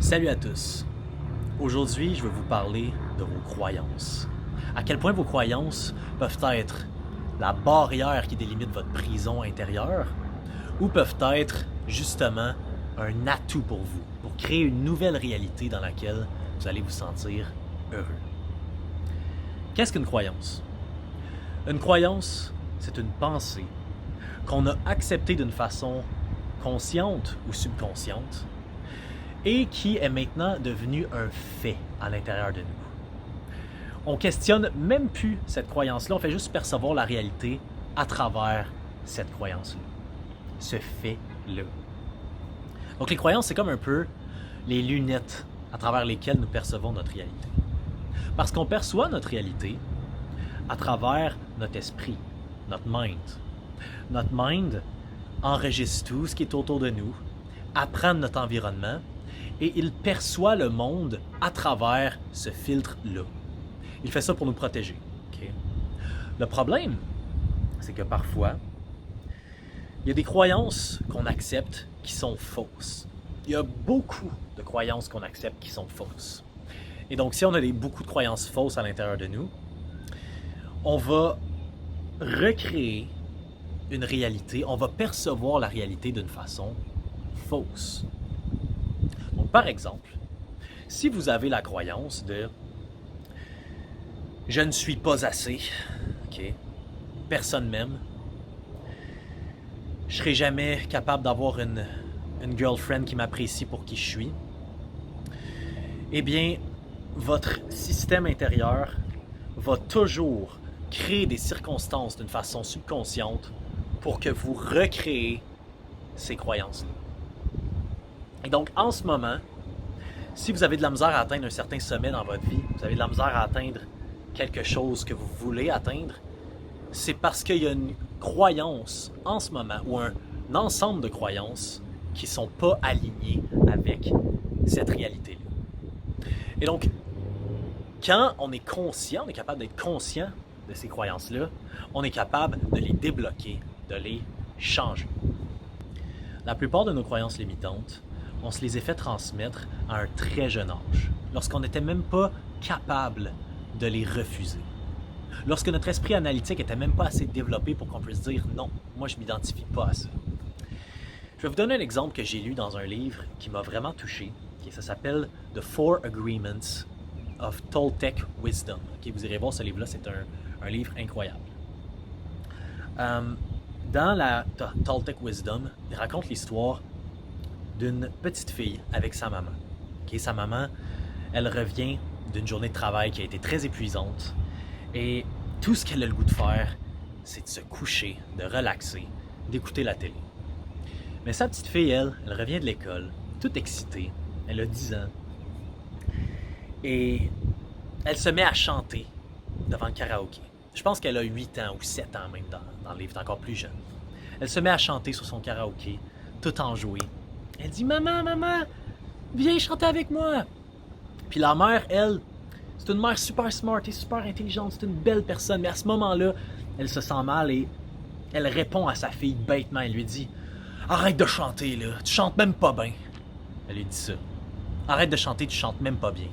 Salut à tous. Aujourd'hui, je vais vous parler de vos croyances. À quel point vos croyances peuvent être la barrière qui délimite votre prison intérieure ou peuvent être justement un atout pour vous, pour créer une nouvelle réalité dans laquelle vous allez vous sentir heureux. Qu'est-ce qu'une croyance? Une croyance, c'est une pensée qu'on a acceptée d'une façon consciente ou subconsciente et qui est maintenant devenu un fait à l'intérieur de nous. On questionne même plus cette croyance-là, on fait juste percevoir la réalité à travers cette croyance-là, ce fait-là. Donc les croyances, c'est comme un peu les lunettes à travers lesquelles nous percevons notre réalité. Parce qu'on perçoit notre réalité à travers notre esprit, notre mind. Notre mind enregistre tout ce qui est autour de nous, apprend de notre environnement, et il perçoit le monde à travers ce filtre-là. Il fait ça pour nous protéger. Okay? Le problème, c'est que parfois, il y a des croyances qu'on accepte qui sont fausses. Il y a beaucoup de croyances qu'on accepte qui sont fausses. Et donc, si on a beaucoup de croyances fausses à l'intérieur de nous, on va recréer une réalité, on va percevoir la réalité d'une façon fausse. Donc, par exemple, si vous avez la croyance de « je ne suis pas assez, okay, personne m'aime, je ne serai jamais capable d'avoir une girlfriend qui m'apprécie pour qui je suis », eh bien, votre système intérieur va toujours créer des circonstances d'une façon subconsciente pour que vous recréez ces croyances-là. Et donc, en ce moment, si vous avez de la misère à atteindre un certain sommet dans votre vie, vous avez de la misère à atteindre quelque chose que vous voulez atteindre, c'est parce qu'il y a une croyance en ce moment ou un ensemble de croyances qui ne sont pas alignées avec cette réalité-là. Et donc, quand on est conscient, on est capable d'être conscient de ces croyances-là, on est capable de les débloquer, de les changer. La plupart de nos croyances limitantes, on se les a fait transmettre à un très jeune âge, lorsqu'on n'était même pas capable de les refuser. Lorsque notre esprit analytique n'était même pas assez développé pour qu'on puisse dire « non, moi je ne m'identifie pas à ça ». Je vais vous donner un exemple que j'ai lu dans un livre qui m'a vraiment touché. Ça s'appelle « The Four Agreements of Toltec Wisdom ». Vous irez voir ce livre-là, c'est un livre incroyable. Dans la Toltec Wisdom, il raconte l'histoire d'une petite fille avec sa maman. Sa maman, elle revient d'une journée de travail qui a été très épuisante et tout ce qu'elle a le goût de faire, c'est de se coucher, de relaxer, d'écouter la télé. Mais sa petite fille, elle revient de l'école, toute excitée, elle a 10 ans, et elle se met à chanter devant le karaoké. Je pense qu'elle a 8 ans ou 7 ans même dans le livre, elle est encore plus jeune. Elle se met à chanter sur son karaoké, tout enjouée. Elle dit « Maman, maman, viens chanter avec moi !» Puis la mère, elle, c'est une mère super smart et super intelligente, c'est une belle personne, mais à ce moment-là, elle se sent mal et elle répond à sa fille bêtement. Elle lui dit « Arrête de chanter, là, tu chantes même pas bien. » Elle lui dit ça. « Arrête de chanter, tu chantes même pas bien. »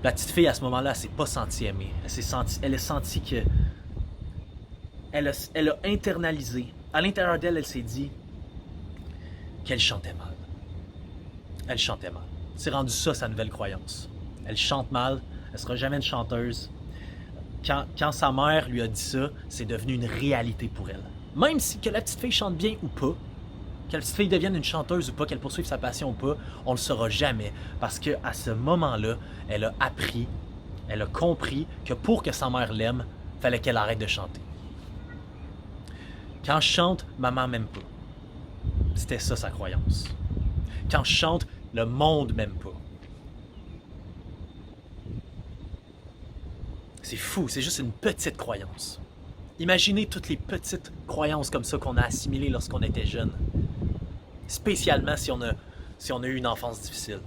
La petite fille, à ce moment-là, elle s'est pas sentie aimée. Elle a senti que... Elle a internalisé. À l'intérieur d'elle, elle s'est dit qu'elle chantait mal. Elle chantait mal. C'est rendu ça, sa nouvelle croyance. Elle chante mal, elle ne sera jamais une chanteuse. Quand sa mère lui a dit ça, c'est devenu une réalité pour elle. Même si que la petite fille chante bien ou pas, que la petite fille devienne une chanteuse ou pas, qu'elle poursuive sa passion ou pas, on ne le saura jamais. Parce qu'à ce moment-là, elle a appris, elle a compris que pour que sa mère l'aime, il fallait qu'elle arrête de chanter. Quand je chante, maman m'aime pas. C'était ça sa croyance. Quand je chante, le monde m'aime pas. C'est fou, c'est juste une petite croyance. Imaginez toutes les petites croyances comme ça qu'on a assimilées lorsqu'on était jeune. Spécialement si on a eu une enfance difficile.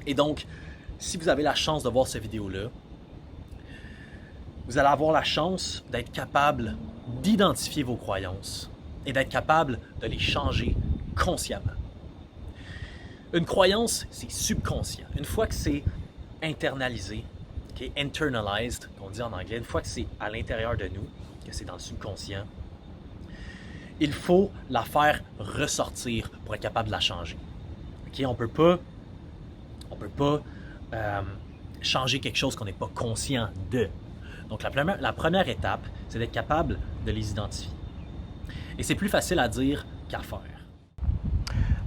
Et donc, si vous avez la chance de voir cette vidéo-là, vous allez avoir la chance d'être capable d'identifier vos croyances et d'être capable de les changer consciemment. Une croyance, c'est subconscient. Une fois que c'est internalisé, okay, internalized, qu'on dit en anglais, une fois que c'est à l'intérieur de nous, que c'est dans le subconscient, il faut la faire ressortir pour être capable de la changer. Okay? On peut pas changer quelque chose qu'on n'est pas conscient de. Donc la première étape, c'est d'être capable de les identifier. Et c'est plus facile à dire qu'à faire.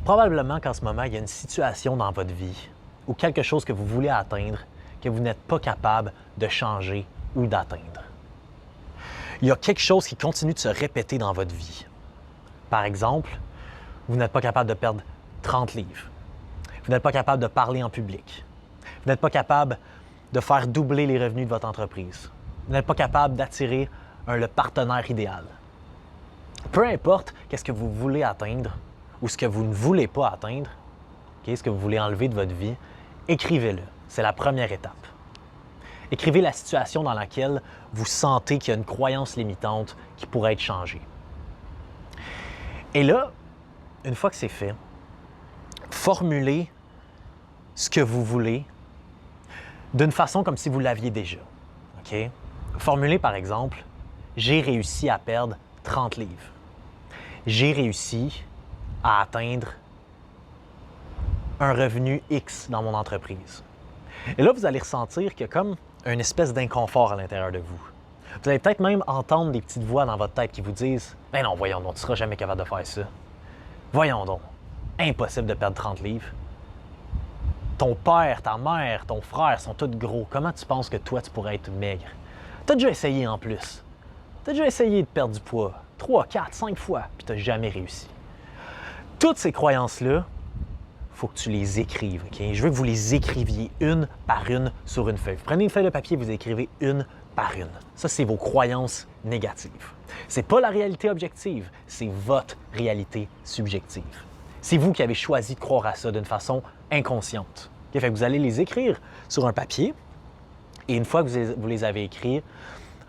Probablement qu'en ce moment, il y a une situation dans votre vie ou quelque chose que vous voulez atteindre que vous n'êtes pas capable de changer ou d'atteindre. Il y a quelque chose qui continue de se répéter dans votre vie. Par exemple, vous n'êtes pas capable de perdre 30 livres. Vous n'êtes pas capable de parler en public. Vous n'êtes pas capable de faire doubler les revenus de votre entreprise. Vous n'êtes pas capable d'attirer le partenaire idéal. Peu importe qu'est-ce que vous voulez atteindre ou ce que vous ne voulez pas atteindre, okay, ce que vous voulez enlever de votre vie, écrivez-le. C'est la première étape. Écrivez la situation dans laquelle vous sentez qu'il y a une croyance limitante qui pourrait être changée. Et là, une fois que c'est fait, formulez ce que vous voulez d'une façon comme si vous l'aviez déjà. Okay? Formulez par exemple, j'ai réussi à perdre 30 livres. J'ai réussi à atteindre un revenu X dans mon entreprise. Et là, vous allez ressentir qu'il y a comme une espèce d'inconfort à l'intérieur de vous. Vous allez peut-être même entendre des petites voix dans votre tête qui vous disent « Ben non, voyons donc, tu ne seras jamais capable de faire ça. Voyons donc, impossible de perdre 30 livres. Ton père, ta mère, ton frère sont tous gros. Comment tu penses que toi, tu pourrais être maigre? Tu as déjà essayé en plus. Tu as déjà essayé de perdre du poids 3, 4, 5 fois, puis tu n'as jamais réussi. » Toutes ces croyances-là, il faut que tu les écrives. Okay? Je veux que vous les écriviez une par une sur une feuille. Vous prenez une feuille de papier, vous écrivez une par une. Ça, c'est vos croyances négatives. Ce n'est pas la réalité objective, c'est votre réalité subjective. C'est vous qui avez choisi de croire à ça d'une façon inconsciente. Okay? Fait que vous allez les écrire sur un papier et une fois que vous les avez écrits,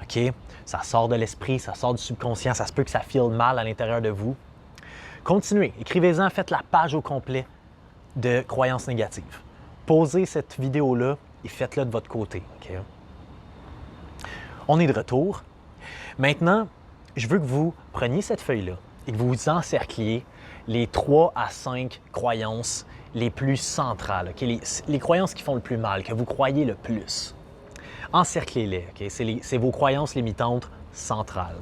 okay, ça sort de l'esprit, ça sort du subconscient, ça se peut que ça file mal à l'intérieur de vous. Continuez, écrivez-en, faites la page au complet de croyances négatives. Posez cette vidéo-là et faites-la de votre côté. Okay? On est de retour. Maintenant, je veux que vous preniez cette feuille-là et que vous encercliez les 3 à 5 croyances les plus centrales, okay? Les croyances qui font le plus mal, que vous croyez le plus. Encerclez-les. Okay? C'est vos croyances limitantes centrales.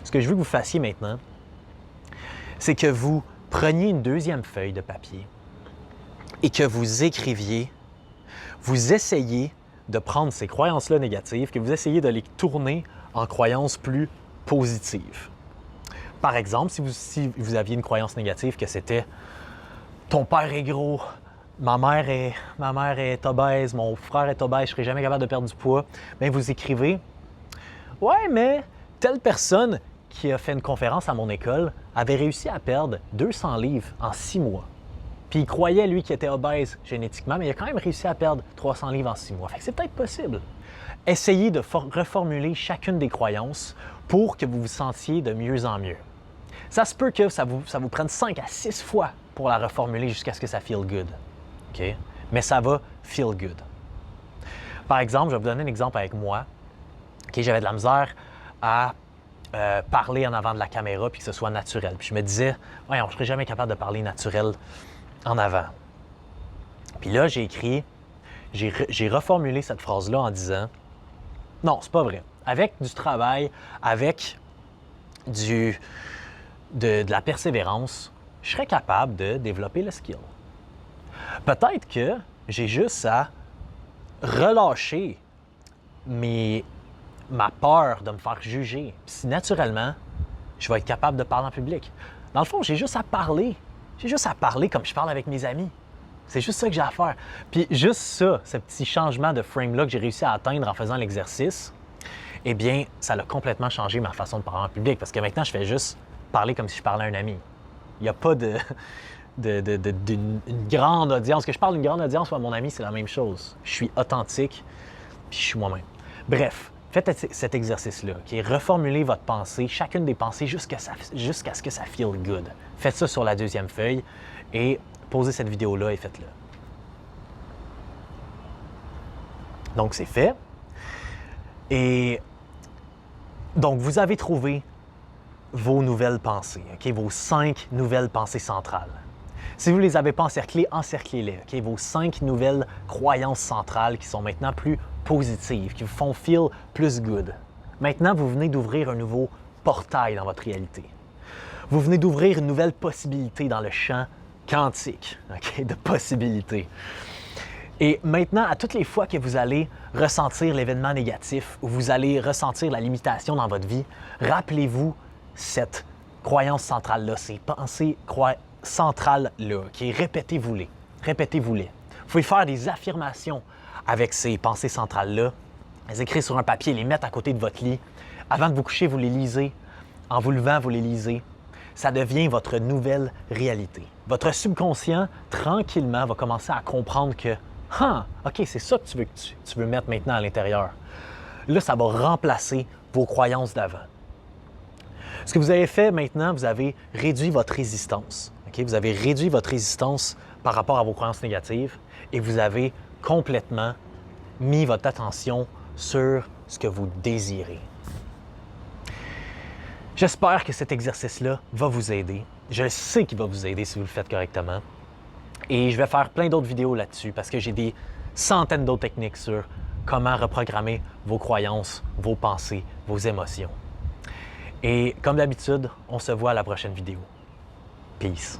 Ce que je veux que vous fassiez maintenant, c'est que vous preniez une deuxième feuille de papier et que vous écriviez, vous essayez de prendre ces croyances-là négatives, que vous essayez de les tourner en croyances plus positives. Par exemple, si vous aviez une croyance négative que c'était « ton père est gros, ma mère est obèse, mon frère est obèse, je ne serai jamais capable de perdre du poids », bien vous écrivez « ouais, mais telle personne qui a fait une conférence à mon école avait réussi à perdre 200 livres en 6 mois. Puis il croyait, lui, qu'il était obèse génétiquement, mais il a quand même réussi à perdre 300 livres en 6 mois. Fait que c'est peut-être possible. Essayez de reformuler chacune des croyances pour que vous vous sentiez de mieux en mieux. Ça se peut que ça vous prenne 5 à 6 fois pour la reformuler jusqu'à ce que ça feel good. Okay? Mais ça va feel good. Par exemple, je vais vous donner un exemple avec moi. Okay, j'avais de la misère à parler en avant de la caméra puis que ce soit naturel. Puis je me disais, voyons, je ne serais jamais capable de parler naturel en avant. Puis là, j'ai reformulé cette phrase-là en disant, non, c'est pas vrai. Avec du travail, avec de la persévérance, je serais capable de développer le skill. Peut-être que j'ai juste à relâcher ma peur de me faire juger. Puis si naturellement, je vais être capable de parler en public. Dans le fond, j'ai juste à parler. J'ai juste à parler comme je parle avec mes amis. C'est juste ça que j'ai à faire. Puis juste ça, ce petit changement de frame-là que j'ai réussi à atteindre en faisant l'exercice, eh bien, ça a complètement changé ma façon de parler en public parce que maintenant, je fais juste parler comme si je parlais à un ami. Il n'y a pas d'une grande audience. Que je parle d'une grande audience ou à mon ami, c'est la même chose. Je suis authentique, puis je suis moi-même. Bref, faites cet exercice-là, okay? Reformulez votre pensée, chacune des pensées, jusqu'à ce que ça feel good. Faites ça sur la deuxième feuille et pausez cette vidéo-là et faites-le. Donc, c'est fait. Et donc, vous avez trouvé vos nouvelles pensées, okay? Vos 5 nouvelles pensées centrales. Si vous ne les avez pas encerclées, encerclez-les. Okay? Vos 5 nouvelles croyances centrales qui sont maintenant plus positives, qui vous font feel plus good. Maintenant, vous venez d'ouvrir un nouveau portail dans votre réalité. Vous venez d'ouvrir une nouvelle possibilité dans le champ quantique, okay? De possibilités. Et maintenant, à toutes les fois que vous allez ressentir l'événement négatif ou vous allez ressentir la limitation dans votre vie, rappelez-vous cette croyance centrale-là, ces pensées centrales-là, okay? Répétez-vous-les. Répétez-vous-les. Vous pouvez faire des affirmations avec ces pensées centrales-là, les écrire sur un papier, les mettre à côté de votre lit. Avant de vous coucher, vous les lisez. En vous levant, vous les lisez. Ça devient votre nouvelle réalité. Votre subconscient, tranquillement, va commencer à comprendre que « Ah, OK, c'est ça que tu veux mettre maintenant à l'intérieur. » Là, ça va remplacer vos croyances d'avant. Ce que vous avez fait maintenant, vous avez réduit votre résistance. Okay? Vous avez réduit votre résistance par rapport à vos croyances négatives et vous avez complètement mis votre attention sur ce que vous désirez. J'espère que cet exercice-là va vous aider. Je sais qu'il va vous aider si vous le faites correctement. Et je vais faire plein d'autres vidéos là-dessus parce que j'ai des centaines d'autres techniques sur comment reprogrammer vos croyances, vos pensées, vos émotions. Et comme d'habitude, on se voit à la prochaine vidéo. Peace!